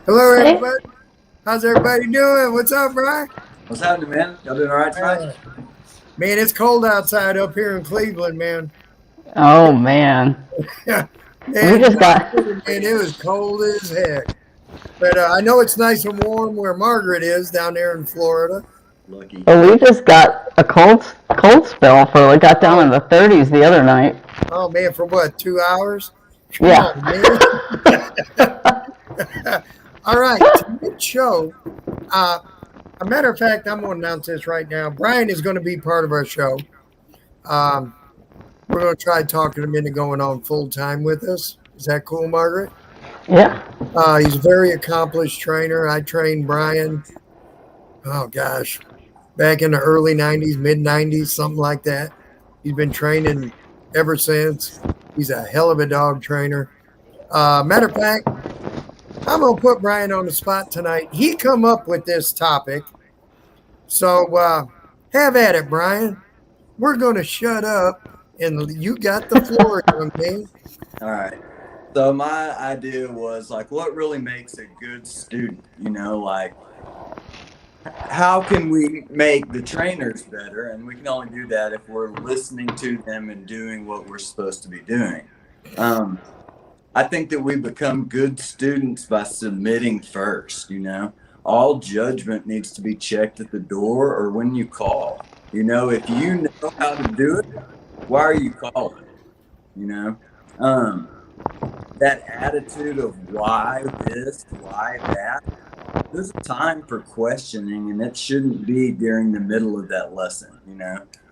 Hello, Hey. everybody. How's everybody doing? What's up, Brian? What's happening, man? Y'all doing all right tonight? Uh, Man, it's cold outside up here in Cleveland, man. Oh man, man, we in just got California, man, it was cold as heck. But I know it's nice and warm where Margaret is down there in Florida. Lucky. we just got a cold spell for it got down in Oh, the 30s the other night. oh man, for what, 2 hours? Come Yeah. on, man. All right, tonight's show. Uh, a matter of fact, I'm going to announce this right now. Brian is going to be part of our show. Um, we're going to try talking him into going on full time with us. Is that cool, Margaret? Yeah. He's a very accomplished trainer. I trained Brian, oh gosh, back in the early 90s, mid 90s, something like that. He's been training ever since. He's a hell of a dog trainer. Matter of fact, I'm going to put Brian on the spot tonight. He come up with this topic. So have at it, Brian. We're going to shut up and you got the floor, young man. All right. So my idea was like, what really makes a good student? Like how can we make the trainers better? And we can only do that if we're listening to them and doing what we're supposed to be doing. I think that we become good students by submitting first. All judgment needs to be checked at the door or when you call. If you know how to do it, why are you calling? That attitude of why this, why that. There's a time for questioning, and it shouldn't be during the middle of that lesson.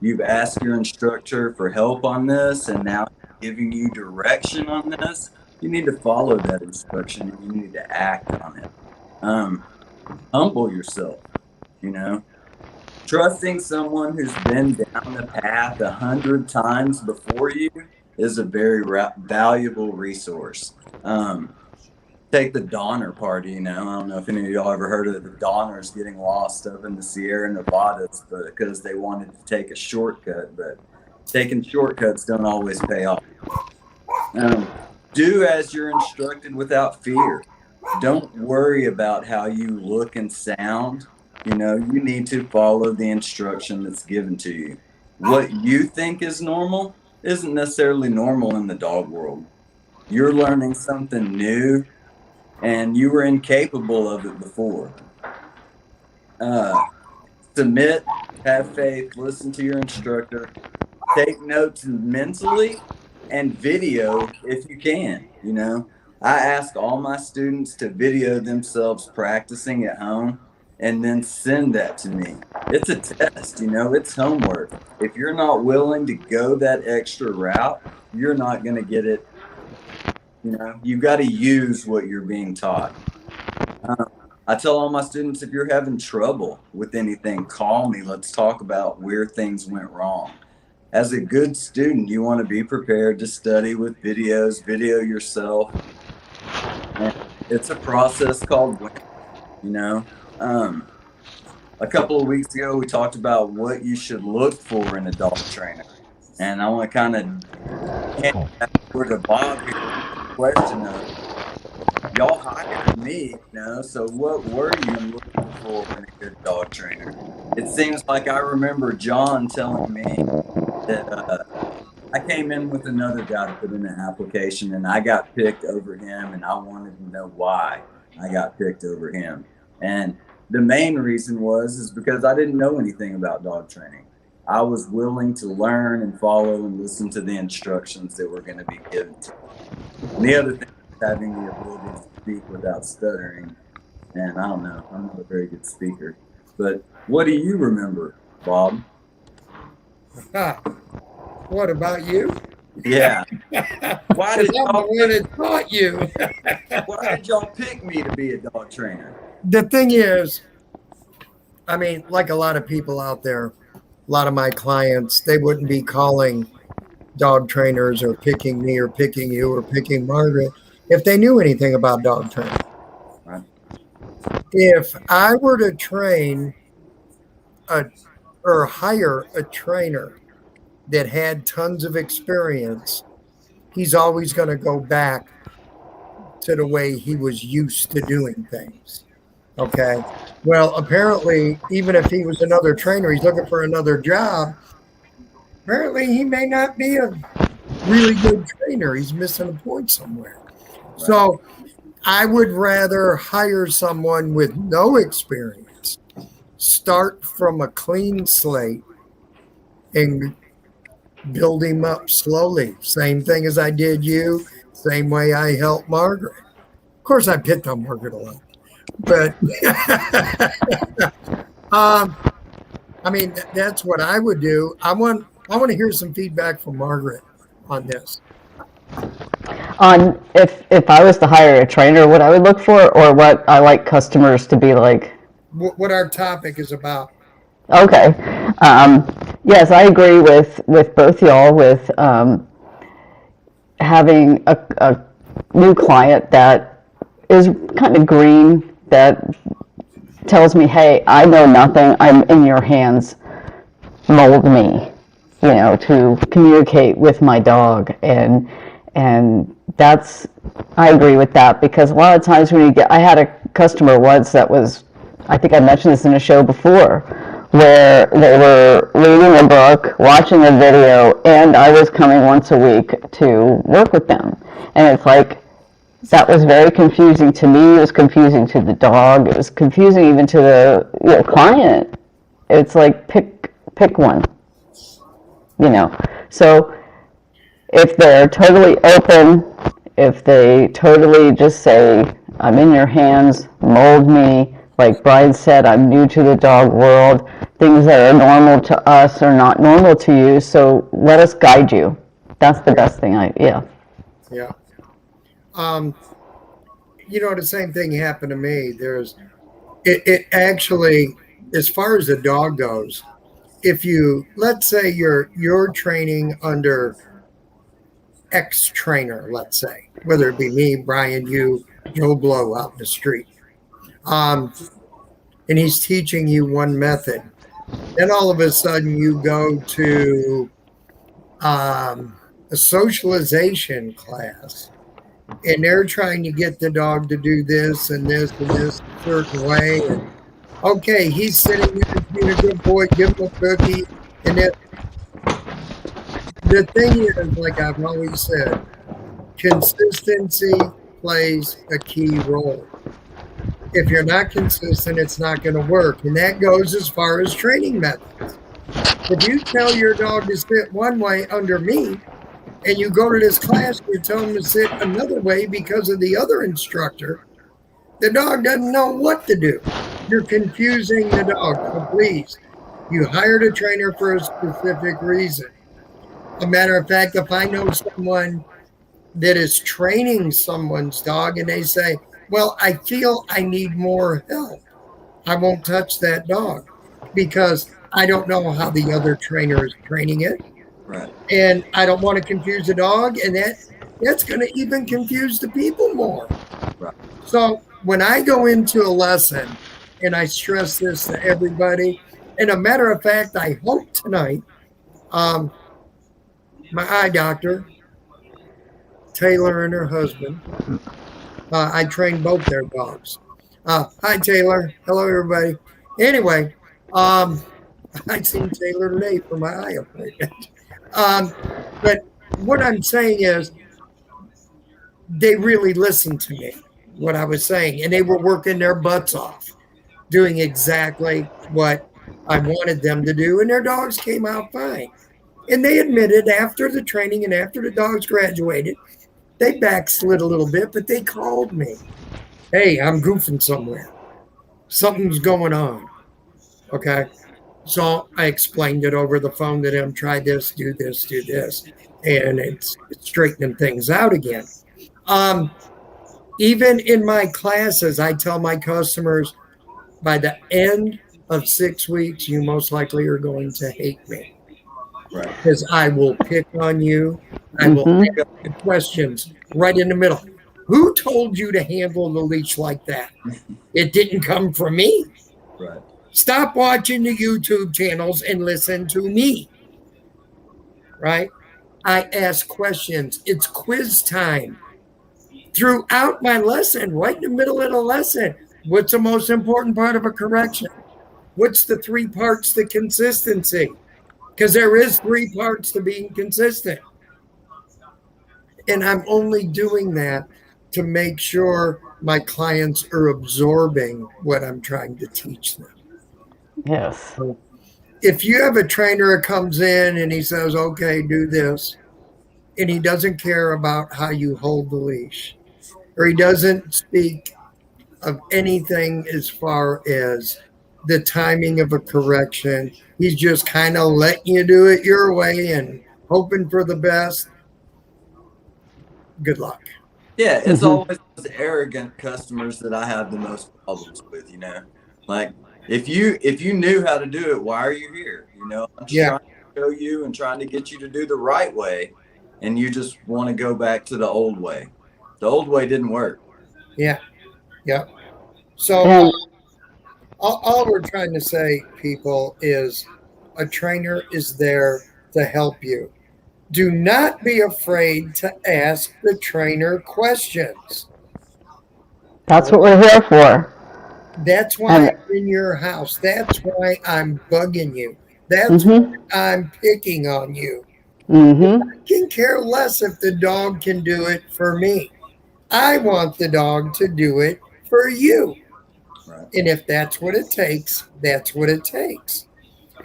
You've asked your instructor for help on this, and now giving you direction on this. You need to follow that instruction, and you need to act on it. Humble yourself. You know, Trusting someone who's been down the path 100 times before you is a very valuable resource. Take the Donner Party. I don't know if any of y'all ever heard of the Donners getting lost up in the Sierra Nevadas, but because they wanted to take a shortcut, but taking shortcuts don't always pay off. Do as you're instructed without fear. Don't worry about how you look and sound. You need to follow the instruction that's given to you. What you think is normal isn't necessarily normal in the dog world. You're learning something new and you were incapable of it before. Submit, have faith, listen to your instructor, take notes mentally and video if you can. I ask all my students to video themselves practicing at home and then send that to me. It's a test, it's homework. If you're not willing to go that extra route, you're not going to get it. You've got to use what you're being taught. I tell all my students, if you're having trouble with anything, call me. Let's talk about where things went wrong. As a good student, you want to be prepared to study with videos, video yourself. And it's a process called winning. A couple of weeks ago, we talked about what you should look for in a dog trainer. And I want to kind of hand that over to Bob here with the question of, y'all hired me, so what were you looking for in a good dog trainer? It seems like I remember John telling me that I came in with another guy to put in an application and I got picked over him, and I wanted to know why I got picked over him. And the main reason is because I didn't know anything about dog training. I was willing to learn and follow and listen to the instructions that were going to be given to me. And the other thing is having the ability to speak without stuttering. And I don't know, I'm not a very good speaker. But what do you remember, Bob? What about you? Yeah. Why did y'all pick me to be a dog trainer? The thing is, I mean, like a lot of people out there, a lot of my clients, they wouldn't be calling dog trainers or picking me or picking you or picking Margaret if they knew anything about dog training. Right. If I were to train or hire a trainer that had tons of experience, he's always going to go back to the way he was used to doing things. Okay. Well, apparently, even if he was another trainer, he's looking for another job. Apparently, he may not be a really good trainer. He's missing a point somewhere. Right. So I would rather hire someone with no experience, start from a clean slate, and build him up slowly. Same thing as I did you, same way I helped Margaret. Of course, I picked on Margaret a lot. But I mean, that's what I would do. I want to hear some feedback from Margaret on this. On if I was to hire a trainer, what I would look for, or what I like customers to be like. What our topic is about. Okay. Yes, I agree with both y'all with having a new client that is kind of green, that tells me, hey, I know nothing, I'm in your hands, mold me, to communicate with my dog. And that's, I agree with that, because a lot of times when I had a customer once that was, I think I mentioned this in a show before, where they were reading a book, watching a video, and I was coming once a week to work with them. And it's like, that was very confusing to me. It was confusing to the dog. It was confusing even to the client. It's like, pick one, So if they're totally open, if they totally just say, I'm in your hands, mold me, like Brian said, I'm new to the dog world. Things that are normal to us are not normal to you, so let us guide you. That's the best thing. Yeah. The same thing happened to me. It actually, as far as the dog goes, if let's say you're training under X trainer, let's say, whether it be me, Brian, you, Joe Blow out in the street, and he's teaching you one method, then all of a sudden you go to a socialization class, and they're trying to get the dog to do this and this and this a certain way. And okay, he's sitting there being a good boy, give him a cookie. And then the thing is, like I've always said, consistency plays a key role. If you're not consistent, it's not going to work. And that goes as far as training methods. If you tell your dog to sit one way under me, and you go to this class, you tell him to sit another way because of the other instructor, the dog doesn't know what to do. You're confusing the dog. So please, you hired a trainer for a specific reason. A matter of fact, if I know someone that is training someone's dog and they say, well, I feel I need more help, I won't touch that dog because I don't know how the other trainer is training it. Right. And I don't want to confuse the dog, and that's going to even confuse the people more. Right. So when I go into a lesson, and I stress this to everybody, and a matter of fact, I hope tonight, my eye doctor, Taylor and her husband, I train both their dogs. Hi, Taylor. Hello, everybody. Anyway, I seen Taylor today for my eye appointment. But what I'm saying is they really listened to me, what I was saying, and they were working their butts off, doing exactly what I wanted them to do, and their dogs came out fine. And they admitted after the training and after the dogs graduated, they backslid a little bit, but they called me. Hey, I'm goofing somewhere. Something's going on. Okay. So I explained it over the phone to them, try this, do this, do this. And it's straightening things out again. Even in my classes, I tell my customers, by the end of 6 weeks, you most likely are going to hate me. Right. Because I will pick on you. I will ask the questions right in the middle. Who told you to handle the leash like that? It didn't come from me. Right. Stop watching the YouTube channels and listen to me. Right? I ask questions. It's quiz time. throughout my lesson, right in the middle of the lesson, what's the most important part of a correction? What's the 3 parts to consistency? Because there is 3 parts to being consistent. And I'm only doing that to make sure my clients are absorbing what I'm trying to teach them. Yes. If you have a trainer that comes in and he says, okay, do this, and he doesn't care about how you hold the leash, or he doesn't speak of anything as far as the timing of a correction, he's just kind of letting you do it your way and hoping for the best, good luck. Yeah, it's always those arrogant customers that I have the most problems with, you know. Like if you knew how to do it, why are you here? You know, I'm just trying to show you and trying to get you to do the right way, and you just want to go back to the old way. The old way didn't work. Yeah. So all we're trying to say, people, is a trainer is there to help you. Do not be afraid to ask the trainer questions. That's what we're here for. That's why I'm in your house. That's why I'm bugging you. That's why I'm picking on you. I can care less if the dog can do it for me. I want the dog to do it for you. Right. And if that's what it takes, that's what it takes.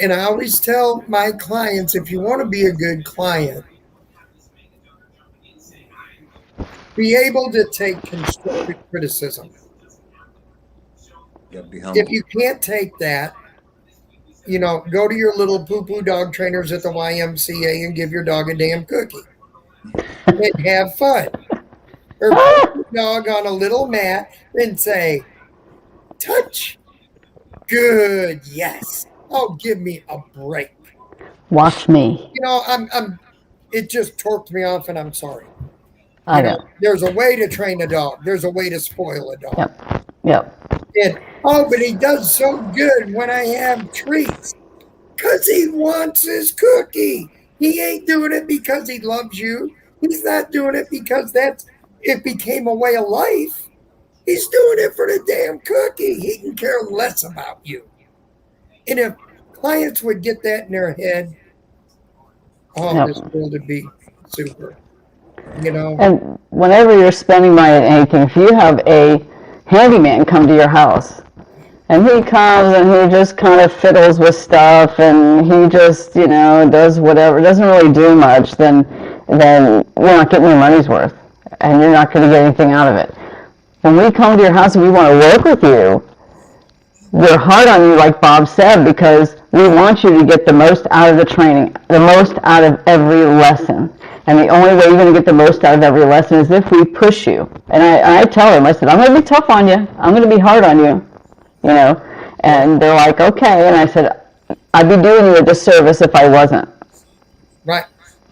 And I always tell my clients, if you want to be a good client, be able to take constructive criticism. You gotta be humble. If you can't take that, you know, go to your little poo-poo dog trainers at the YMCA and give your dog a damn cookie and have fun. Or put your dog on a little mat and say, touch. Good, yes. Oh, give me a break. Watch me. You know, it just torqued me off, and I'm sorry. I know. There's a way to train a dog. There's a way to spoil a dog. Yep. And, but he does so good when I have treats. Because he wants his cookie. He ain't doing it because he loves you. He's not doing it because it became a way of life. He's doing it for the damn cookie. He can care less about you. And if clients would get that in their head, this world would be super. You know. And whenever you're spending money on anything, if you have a handyman come to your house, and he comes and he just kind of fiddles with stuff, and he just, does whatever, doesn't really do much, then you're not getting your money's worth, and you're not going to get anything out of it. When we come to your house and we want to work with you, we're hard on you, like Bob said, because we want you to get the most out of the training, the most out of every lesson. And the only way you're going to get the most out of every lesson is if we push you. And I tell them, I said, I'm going to be tough on you. I'm going to be hard on you, And they're like, okay. And I said, I'd be doing you a disservice if I wasn't. Right.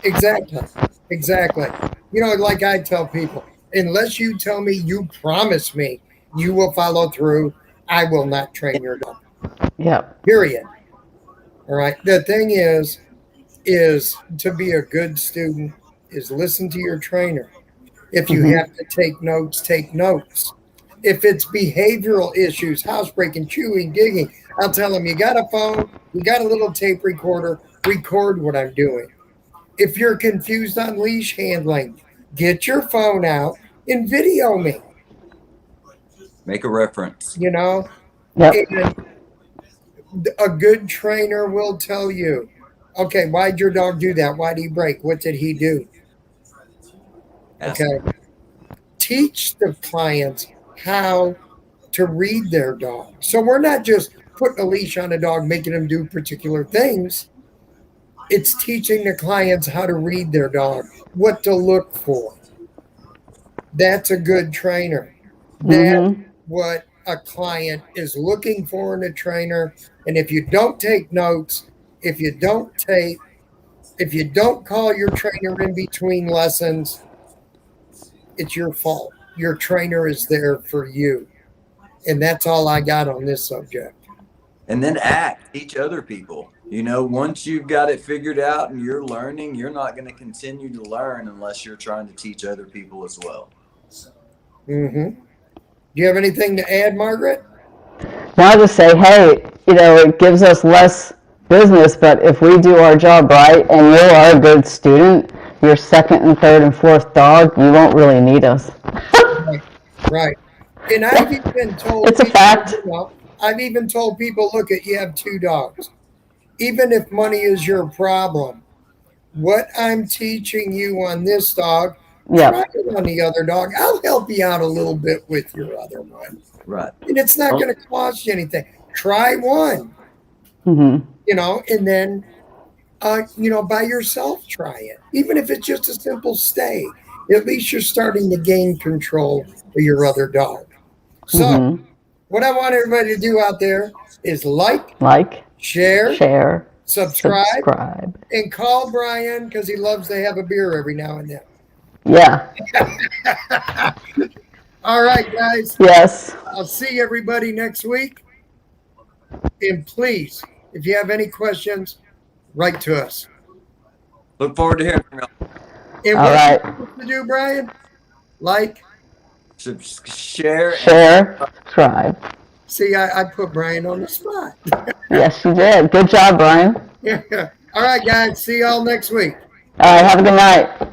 Exactly. Like I tell people, unless you tell me you promise me you will follow through, I will not train your dog. Yep. Period. All right. The thing is to be a good student is listen to your trainer. If you have to take notes, take notes. If it's behavioral issues, housebreaking, chewing, digging, I'll tell them, you got a phone, you got a little tape recorder, record what I'm doing. If you're confused on leash handling, get your phone out and video me. Make a reference. Yep. And a good trainer will tell you, okay, why'd your dog do that? Why'd he break? What did he do? Okay. Teach the clients how to read their dog. So we're not just putting a leash on a dog, making them do particular things. It's teaching the clients how to read their dog, what to look for. That's a good trainer. That's what a client is looking for in a trainer. And if you don't take notes, if you don't call your trainer in between lessons, it's your fault. Your trainer is there for you. And that's all I got on this subject. And then teach other people. Once you've got it figured out and you're learning, you're not going to continue to learn unless you're trying to teach other people as well. Mm-hmm. Do you have anything to add, Margaret? Now to say, hey, it gives us less business, but if we do our job right and you are a good student, your second and third and fourth dog, you won't really need us. Right. Right. And I've even told It's a people, fact. I've even told people, look, you have 2 dogs. Even if money is your problem, what I'm teaching you on this dog, try Yep. it on the other dog. I'll help you out a little bit with your other one. Right. And it's not going to cost you anything. Try one, Mm-hmm. and then, by yourself, try it. Even if it's just a simple stay, at least you're starting to gain control of your other dog. So, Mm-hmm. what I want everybody to do out there is like, Like, share, share, subscribe, and call Brian because he loves to have a beer every now and then. Yeah. All right, guys. Yes. I'll see everybody next week. And please, if you have any questions, write to us. Look forward to hearing from y'all. And All what right. are you supposed to do, Brian? Like, Share, subscribe. See, I put Brian on the spot. Yes, you did. Good job, Brian. All right, guys. See y'all next week. All right. Have a good night.